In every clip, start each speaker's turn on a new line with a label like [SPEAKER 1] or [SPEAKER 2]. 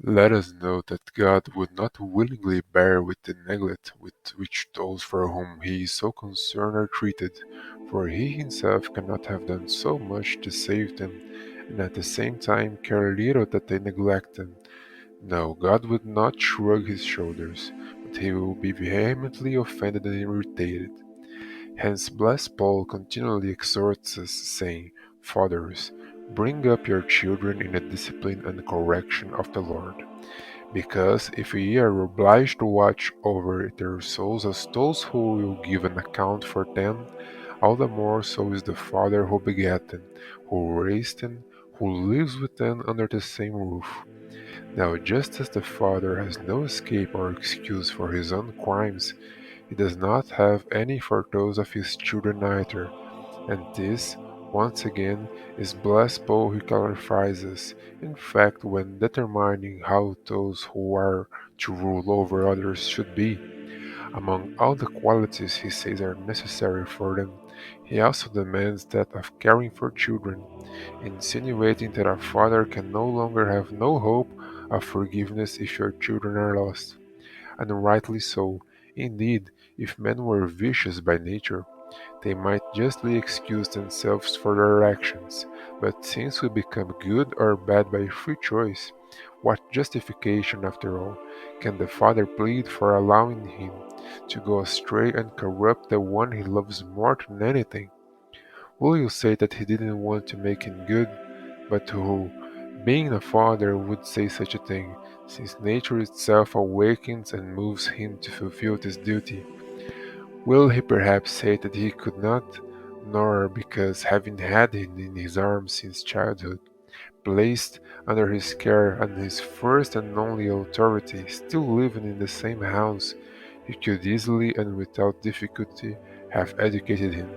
[SPEAKER 1] Let us note that God would not willingly bear with the neglect with which those for whom he is so concerned are treated, for he himself cannot have done so much to save them, and at the same time care little that they neglect them. No, God would not shrug his shoulders, but he will be vehemently offended and irritated. Hence blessed Paul continually exhorts us, saying, Fathers, bring up your children in the discipline and correction of the Lord. Because if ye are obliged to watch over their souls as those who will give an account for them, all the more so is the Father who begat them, who raised them, who lives with them under the same roof. Now just as the Father has no escape or excuse for his own crimes, he does not have any for those of his children either. And this, once again, is blessed Paul who clarifies us. In fact, when determining how those who are to rule over others should be, among all the qualities he says are necessary for them, he also demands that of caring for children, insinuating that a father can no longer have no hope of forgiveness if your children are lost. And rightly so. Indeed, if men were vicious by nature, they might justly excuse themselves for their actions, but since we become good or bad by free choice, what justification, after all, can the Father plead for allowing him to go astray and corrupt the one he loves more than anything? Will you say that he didn't want to make him good, but who, being a father, would say such a thing, since nature itself awakens and moves him to fulfill this duty? Will he perhaps say that he could not, nor because having had him in his arms since childhood, placed under his care and his first and only authority, still living in the same house, he could easily and without difficulty have educated him,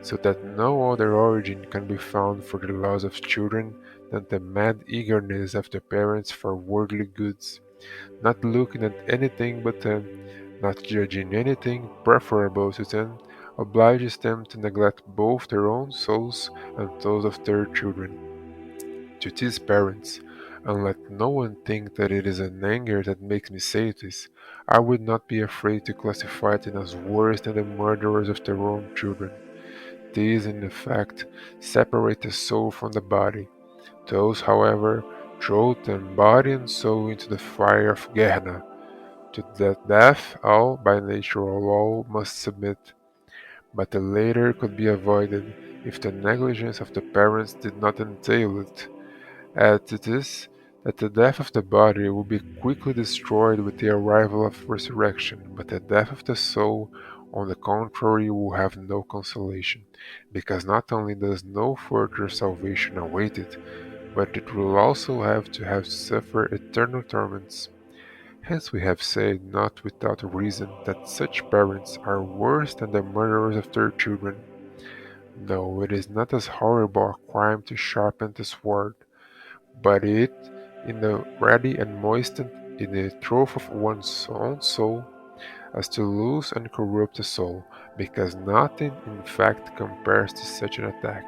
[SPEAKER 1] so that no other origin can be found for the loss of children than the mad eagerness of the parents for worldly goods, not looking at anything but them, not judging anything preferable to them, obliges them to neglect both their own souls and those of their children. To these parents, and let no one think that it is an anger that makes me say this, I would not be afraid to classify them as worse than the murderers of their own children. These, in effect, separate the soul from the body. Those, however, throw them body and soul into the fire of Gehenna. To that death all, by natural law, must submit, but the latter could be avoided if the negligence of the parents did not entail it. Add to this that the death of the body will be quickly destroyed with the arrival of resurrection, but the death of the soul, on the contrary, will have no consolation, because not only does no further salvation await it, but it will also have to suffer eternal torments. Hence we have said, not without reason, that such parents are worse than the murderers of their children. No, it is not as horrible a crime to sharpen the sword, but it in the ready and moistened in the trough of one's own soul, as to lose and corrupt the soul, because nothing in fact compares to such an attack.